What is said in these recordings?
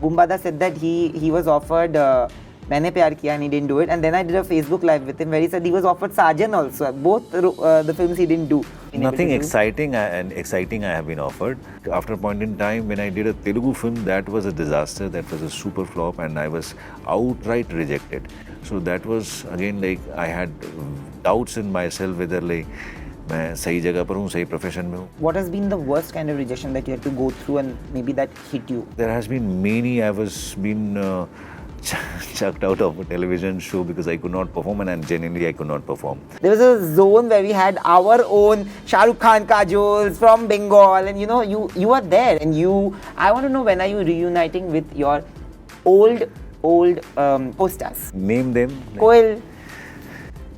Bumbada said that he was offered Maine Pyar Kiya and he didn't do it. And then I did a Facebook live with him where he said he was offered Sajan also. Both the films he didn't do. Nothing exciting I have been offered. After a point in time when I did a Telugu film, that was a disaster, that was a super flop and I was outright rejected. So that was again like I had doubts in myself whether like मैं सही जगह पर हूँ, सही profession में हूँ. What has been the worst kind of rejection that you had to go through and maybe that hit you? There has been many. I was been chucked out of a television show because I could not perform and genuinely I could not perform. There was a zone where we had our own Shah Rukh Khan Kajols from Bengal and you are there and I want to know, when are you reuniting with your old co-stars? Name them. Koel.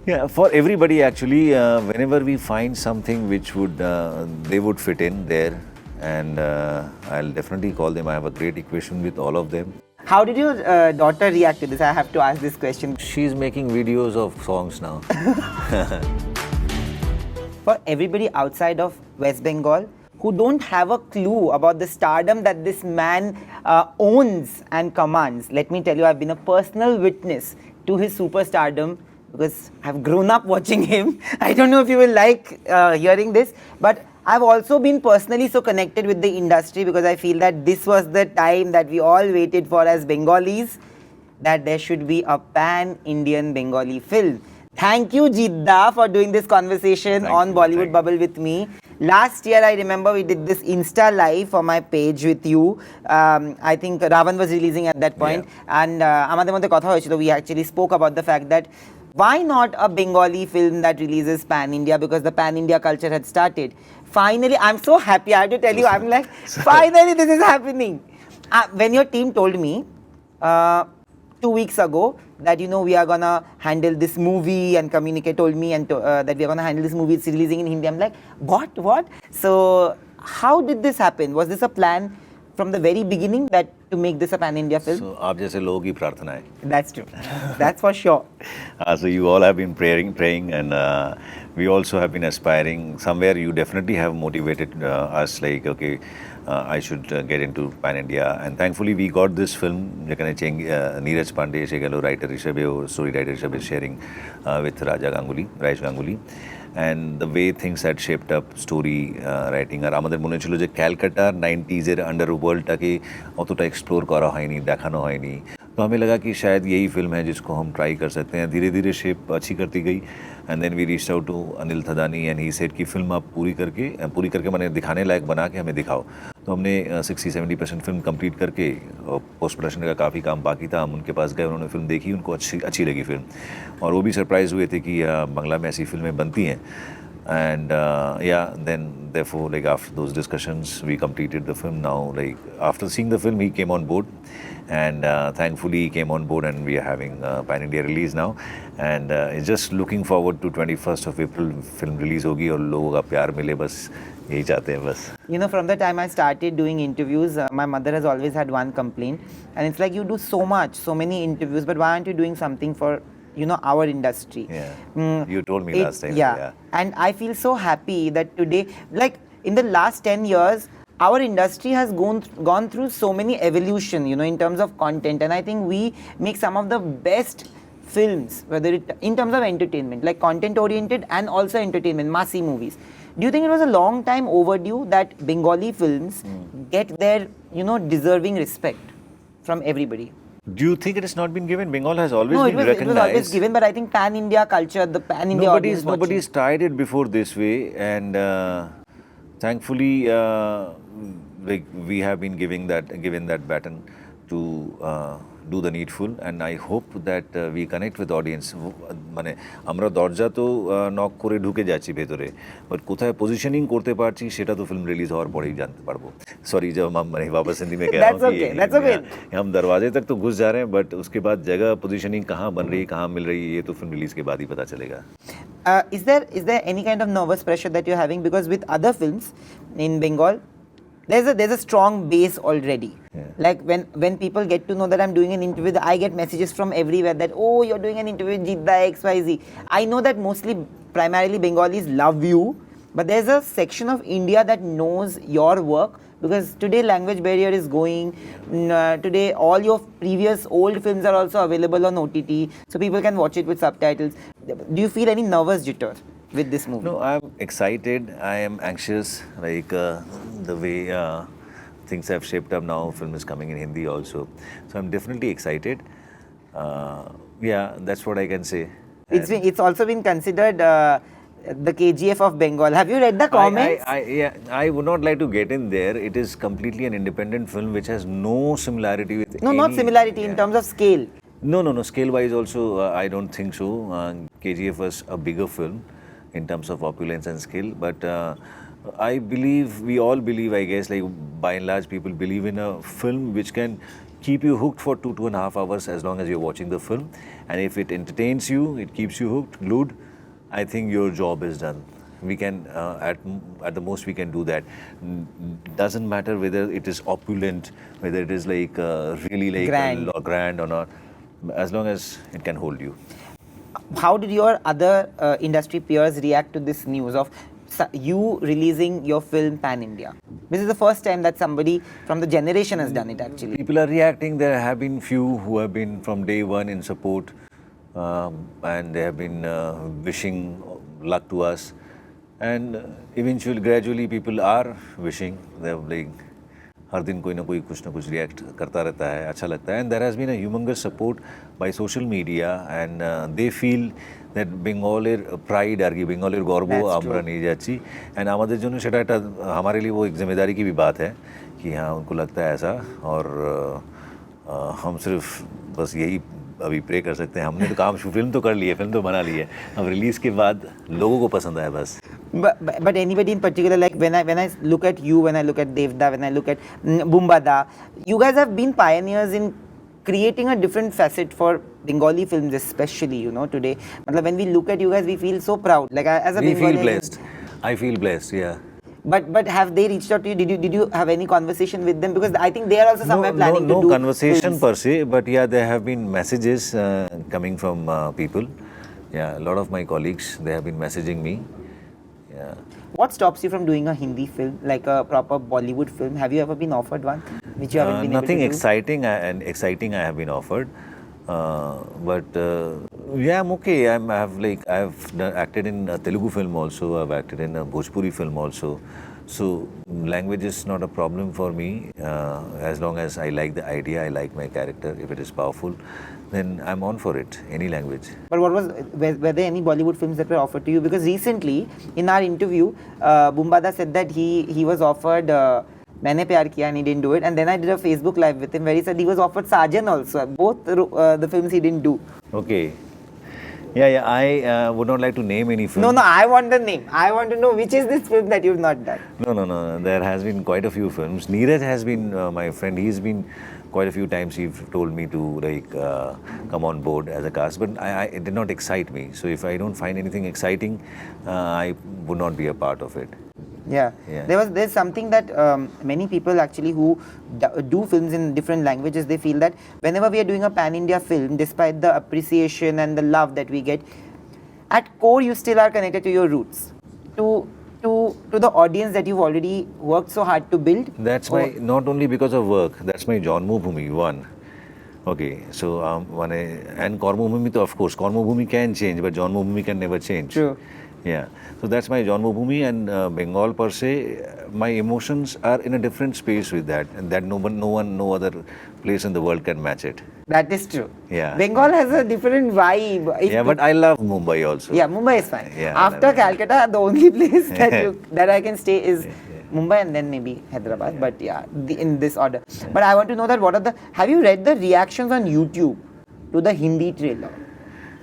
Yeah, for everybody actually, whenever we find something which would, they would fit in there, and I'll definitely call them. I have a great equation with all of them. How did your daughter react to this? I have to ask this question. She's making videos of songs now. For everybody outside of West Bengal who don't have a clue about the stardom that this man owns and commands, let me tell you, I've been a personal witness to his superstardom because I've grown up watching him. I don't know if you will like hearing this, but I've also been personally so connected with the industry because I feel that this was the time that we all waited for as Bengalis, that there should be a pan-Indian Bengali film. Thank you, Jeet for doing this conversation on Bollywood Bubble with me. Last year, I remember we did this Insta Live for my page with you. I think Ravan was releasing at that point. Yeah. And amader moddhe kotha hoyechilo, we actually spoke about the fact that why not a Bengali film that releases pan-India, because the pan-India culture had started. Finally, I'm so happy, I have to tell you, I'm like, finally this is happening. When your team told me 2 weeks ago that, we are gonna handle this movie and communicate, told me and that we are gonna handle this movie, it's releasing in Hindi, I'm like, what? So, how did this happen? Was this a plan from the very beginning that to make this a pan-India film? So, aap jaise logon ki prarthana hai. That's true. That's for sure. So you all have been praying and we also have been aspiring. Somewhere you definitely have motivated us like, okay, I should get into pan-India. And thankfully we got this film, Neeraj Pandey, Shekalo writer Rishabh, story writer Rishabh sharing with Rajesh Ganguly. And the way things had shaped up, story writing, আর আমাদের মনে ছিল যে ক্যালকাটার 90s এর আন্ডারওয়ার্ল্ডটাকে অতটা explore করা হয়নি, দেখানো হয়নি। तो हमें लगा कि शायद यही फिल्म है जिसको हम ट्राई कर सकते हैं। धीरे धीरे शेप अच्छी करती गई and then we reached out to Anil Thadani and he said कि फिल्म आप पूरी करके मैंने दिखाने लायक बना के हमें दिखाओ। तो हमने 60-70% फिल्म कंप्लीट करके, पोस्ट प्रोडक्शन का काफ़ी काम बाकी था, हम उनके पास गए, उन्होंने फिल्म देखी, उनको अच्छी लगी फिल्म और वो भी सरप्राइज़ हुए थे कि बांग्ला में ऐसी फिल्में बनती हैं। And then therefore like after those discussions we completed the film. Now like after seeing the film he came on board and thankfully he came on board and we are having pan India release now and it's just looking forward to 21st of April film release hogi aur logo ka pyar mile, bas yahi chahte hain bas. From the time I started doing interviews, my mother has always had one complaint and it's like, you do so many interviews, but why aren't you doing something for our industry? Yeah. You told me last time. Yeah. And I feel so happy that today, like in the last 10 years, our industry has gone through so many evolution, in terms of content. And I think we make some of the best films, whether it in terms of entertainment, like content oriented and also entertainment, massy movies. Do you think it was a long time overdue that Bengali films get their, deserving respect from everybody? Do you think it has not been given? Bengal has always been recognized. It was always given, but I think pan-India culture, the pan-India audience nobody's tried it before this way, and thankfully, like we have been given that baton to do the needful, and I hope that we connect with audience. মানে আমরা দরজা তো knock করে ঢুকে যাচ্ছি ভেতরে, but কোথায় positioning করতে পারছি সেটা তো फिल्म रिलीज होने पड़ेगी जानते पारबो। सॉरी जब हम वापस हिंदी में कह रहा हूँ कि हम दरवाजे तक तो घुस जा रहे हैं, बट उसके बाद जगह पोजीशनिंग कहाँ बन रही, कहाँ मिल रही है, ये तो फिल्म रिलीज के बाद ही पता चलेगा। Is there any kind of nervous pressure that you're having, because with other films in Bengal there's a strong base already. Yeah. Like when people get to know that I'm doing an interview, I get messages from everywhere that, oh, you're doing an interview with Jeet XYZ. I know that primarily Bengalis love you But there's a section of India that knows your work, because today language barrier is going. Today all your previous old films are also available on OTT, so people can watch it with subtitles. Do you feel any nervous jitter with this movie? No, I'm excited. I am anxious. Like the way things have shaped up now, film is coming in Hindi also. So I'm definitely excited. Yeah, that's what I can say. It's also been considered the KGF of Bengal. Have you read the comments? I would not like to get in there. It is completely an independent film which has no similarity with No, not similarity in terms of scale. No. Scale-wise also, I don't think so. KGF was a bigger film in terms of opulence and scale. But I believe, we all believe, I guess, like by and large, people believe in a film which can keep you hooked for 2.5 hours as long as you're watching the film. And if it entertains you, it keeps you hooked, glued, I think your job is done. We can, at the most, we can do that. Doesn't matter whether it is opulent, whether it is like really like grand or not, as long as it can hold you. How did your other industry peers react to this news of you releasing your film pan-India? This is the first time that somebody from the generation has done it, actually. People are reacting. There have been few who have been from day one in support, and they have been wishing luck to us. And eventually, gradually, people are wishing. They're like, हर दिन कोई ना कुछ react करता रहता है, अच्छा लगता है. And there has been a humongous support by social media, and they feel that Bengalir pride আর কি Bengalir গর্ব আমরা নিয়ে যাচ্ছি. And আমাদের জন্য সেটা একটা हमारे लिए वो एक जिम्मेदारी की भी बात है कि हाँ उनको लगता है ऐसा, और हम सिर्फ बस यही अभी प्रे कर सकते हैं. हमने तो काम फिल्म तो कर ली है, फिल्म तो बना ली है, अब रिलीज के बाद लोगों को पसंद आए बस. But anybody in particular, like when I look at you, when I look at Devda, when I look at Bumbada, you guys have been pioneers in creating a different facet for Bengali films, especially, you know, today. When we look at you guys, we feel so proud. Like as a we Bengali, feel blessed. I feel blessed, yeah. But have they reached out to you? Did you have any conversation with them? Because I think they are also somewhere planning to do. No conversation films per se, but yeah, there have been messages coming from people. Yeah, a lot of my colleagues, they have been messaging me. Yeah. What stops you from doing a Hindi film, like a proper Bollywood film? Have you ever been offered one, which you haven't been nothing able to exciting and exciting I have been offered, but yeah, I'm okay. I've acted in a Telugu film also. I've acted in a Bhojpuri film also. So language is not a problem for me, as long as I like the idea, I like my character. If it is powerful, then I'm on for it, any language. But were there any Bollywood films that were offered to you? Because recently, in our interview, Bumbada said that he was offered Maine Pyar Kiya and he didn't do it. And then I did a Facebook Live with him where he said he was offered Sajan also. Both the films he didn't do. Okay. Yeah, I would not like to name any film. No, I want the name. I want to know which is this film that you've not done. No. There has been quite a few films. Neeraj has been my friend. He's been quite a few times. He told me to come on board as a cast, but it did not excite me. So if I don't find anything exciting, I would not be a part of it. Yeah. There's something that many people actually who do films in different languages, they feel that whenever we are doing a pan-India film, despite the appreciation and the love that we get, at core you still are connected to your roots, to the audience that you've already worked so hard to build. That's not only because of work, that's my Janmabhoomi, one. Okay, so and Karmabhoomi, of course, Karmabhoomi can change, but Janmabhoomi can never change. True. Yeah, so that's my Janmabhoomi, and Bengal per se, my emotions are in a different space with that, and that no other place in the world can match it. That is true. Yeah. Bengal has a different vibe. But I love Mumbai also. Yeah, Mumbai is fine. Yeah, after Calcutta, the only place that I can stay is Mumbai, and then maybe Hyderabad. But yeah, in this order. But I want to know that have you read the reactions on YouTube to the Hindi trailer?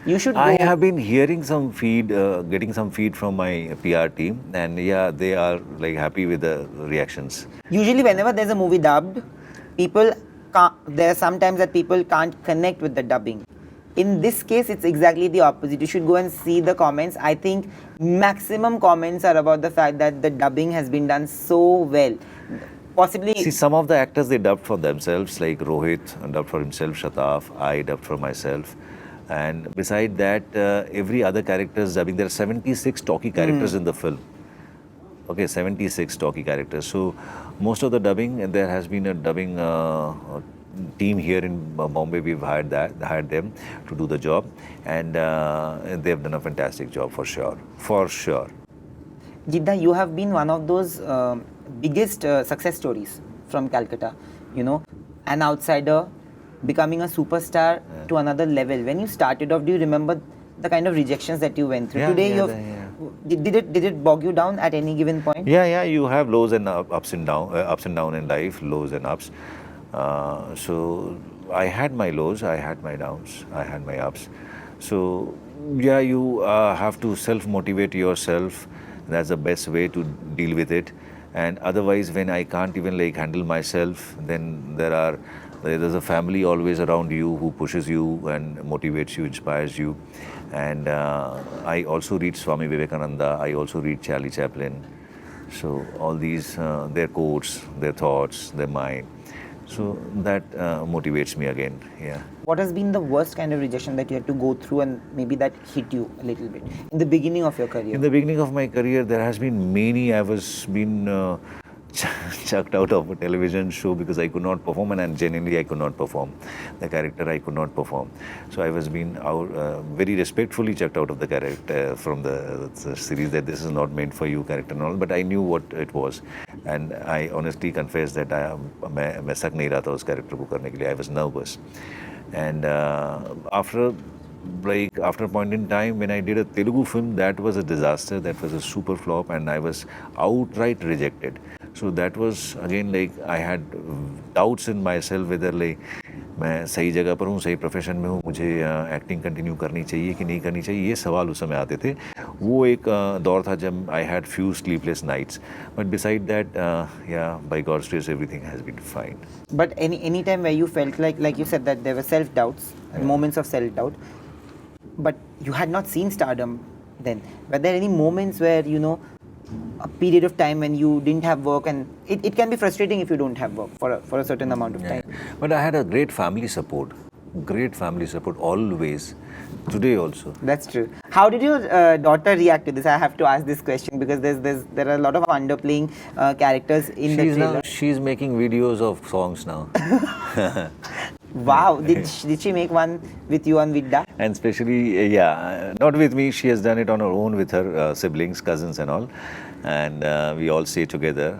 You should go. I have been hearing some getting some feed from my PR team, and yeah, they are like happy with the reactions. Usually, whenever there's a movie dubbed, there are sometimes that people can't connect with the dubbing. In this case, it's exactly the opposite. You should go and see the comments. I think maximum comments are about the fact that the dubbing has been done so well. Possibly. See, some of the actors, they dubbed for themselves, like Rohit dubbed for himself, Shataf, I dubbed for myself. And beside that, every other character is dubbing. There are 76 talkie characters in the film. okay, 76 talkie characters. So most of the dubbing, there has been a dubbing team here in Bombay. We've hired them to do the job, and they've done a fantastic job for sure. Jidda, you have been one of those biggest success stories from Calcutta. You know, an outsider becoming a superstar to another level. When you started off, do you remember the kind of rejections that you went through? Today, did it bog you down at any given point? Yeah. You have lows and ups and down in life, lows and ups. So I had my lows, I had my downs, I had my ups. So yeah, you have to self-motivate yourself. That's the best way to deal with it. And otherwise, when I can't even like handle myself, then there's a family always around you who pushes you and motivates you, inspires you. And I also read Swami Vivekananda. I also read Charlie Chaplin. So all these, their quotes, their thoughts, their mind. So that motivates me again. Yeah. What has been the worst kind of rejection that you had to go through, and maybe that hit you a little bit in the beginning of your career? In the beginning of my career, there has been many. I was been chucked out of a television show because I could not perform, and genuinely I could not perform. The character I could not perform. So I was being very respectfully chucked out of the character from the series, that this is not meant for you character and all. But I knew what it was, and I honestly confess that मैं सक नहीं रहा था उस character को करने के लिए. I was nervous, and after a point in time when I did a Telugu film, that was a disaster. That was a super flop, and I was outright rejected. So that was again like I had doubts in myself whether like मैं सही जगह पर हूँ, सही profession में हूँ, मुझे acting continue करनी चाहिए कि नहीं करनी चाहिए, ये सवाल उस समय आते थे. वो एक दौर था जब I had few sleepless nights, but beside that by God's grace everything has been fine. But any time where you felt like you said that there were self doubts, moments of self doubt, but you had not seen stardom then. Were there any moments where a period of time when you didn't have work, and it can be frustrating if you don't have work for a certain amount of time. But I had a great family support always, today also. That's true. How did your daughter react to this? I have to ask this question because there are a lot of underplaying characters in the trailer. She's making videos of songs now. Wow, did she make one with you on Vidda? And especially, not with me, she has done it on her own with her siblings, cousins and all. And we all stay together.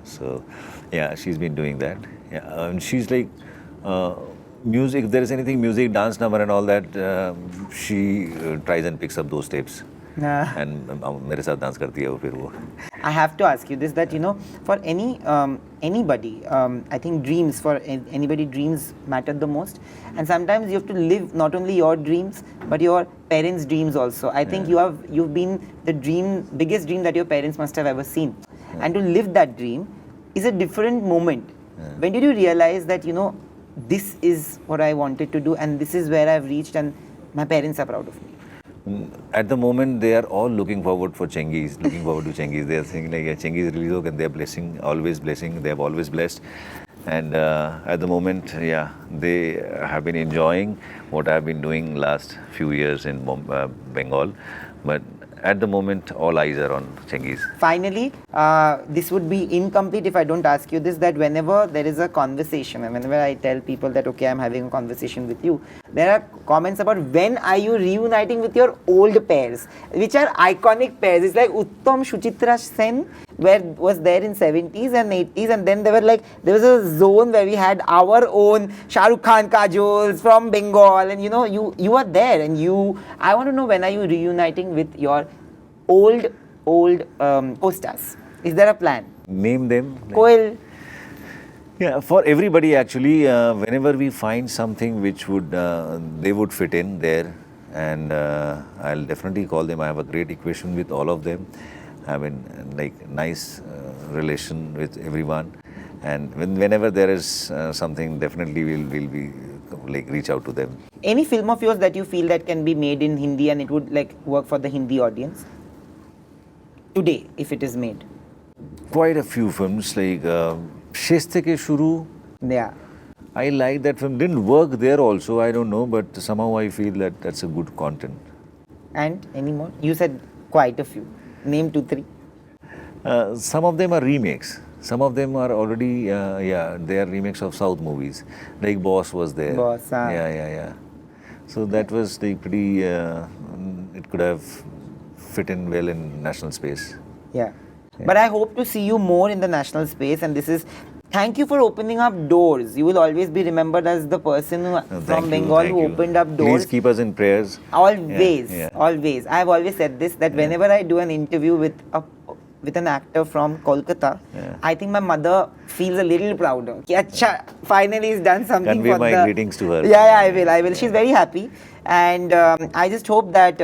So, yeah, she's been doing that. Yeah, and she's like, music, if there is anything, music, dance number and all that, she tries and picks up those tapes. And मेरे साथ dance करती है वो फिर वो. I have to ask you this, that for anybody, I think dreams for anybody, dreams matter the most, and sometimes you have to live not only your dreams but your parents' dreams also. I think you've been the biggest dream that your parents must have ever seen, and to live that dream is a different moment. When did you realize that this is what I wanted to do and this is where I've reached and my parents are proud of me? At the moment, they are all looking forward to Chengiz. They are saying like, Chengiz release ho, and they are blessing, always blessing. They have always blessed. And at the moment, they have been enjoying what I have been doing last few years in Bengal. But at the moment, all eyes are on Chengiz. Finally, this would be incomplete if I don't ask you this, that whenever there is a conversation and whenever I tell people that, okay, I'm having a conversation with you, there are comments about when are you reuniting with your old pairs, which are iconic pairs. It's like Uttam Shuchitra Sen was there in 70s and 80s, and then there was a zone where we had our own Shah Rukh Khan Kajols from Bengal, and you are there, and I want to know, when are you reuniting with your old co-stars? Is there a plan? Name them. Koel. Yeah, for everybody actually, whenever we find something which they would fit in there, and I'll definitely call them. I have a great equation with all of them. I mean, like nice relation with everyone, and whenever there is something, definitely we'll be like reach out to them. Any film of yours that you feel that can be made in Hindi and it would work for the Hindi audience today if it is made? Quite a few films like Sheste Ke Shuru. Yeah. I like that film. Didn't work there also, I don't know, but somehow I feel that that's a good content. And any more? You said quite a few. Name 2, 3. Some of them are remakes. Some of them are already, they are remakes of South movies. Like Boss was there. Boss, Yeah. So that was the pretty, it could have fit in well in national space. Yeah. But I hope to see you more in the national space, and this is thank you for opening up doors. You will always be remembered as the person from Bengal who opened up doors. Please keep us in prayers. Always, Yeah. always. I have always said this, that whenever I do an interview with an actor from Kolkata, I think my mother feels a little prouder. Ki, Achha, finally he's done something Convey for my greetings to her. Yeah, I will. She's very happy. And I just hope that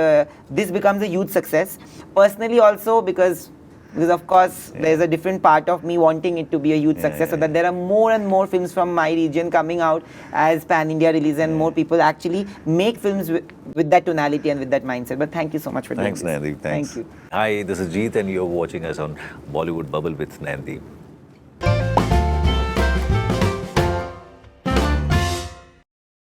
this becomes a huge success. Personally also, because of course there's a different part of me wanting it to be a huge success, so that there are more and more films from my region coming out as pan-India release, and more people actually make films with that tonality and with that mindset. But thank you so much for Thanks, doing this. Nayandeep. Thanks. Thank you. Hi, this is Jeet, and you're watching us on Bollywood Bubble with Nayandeep.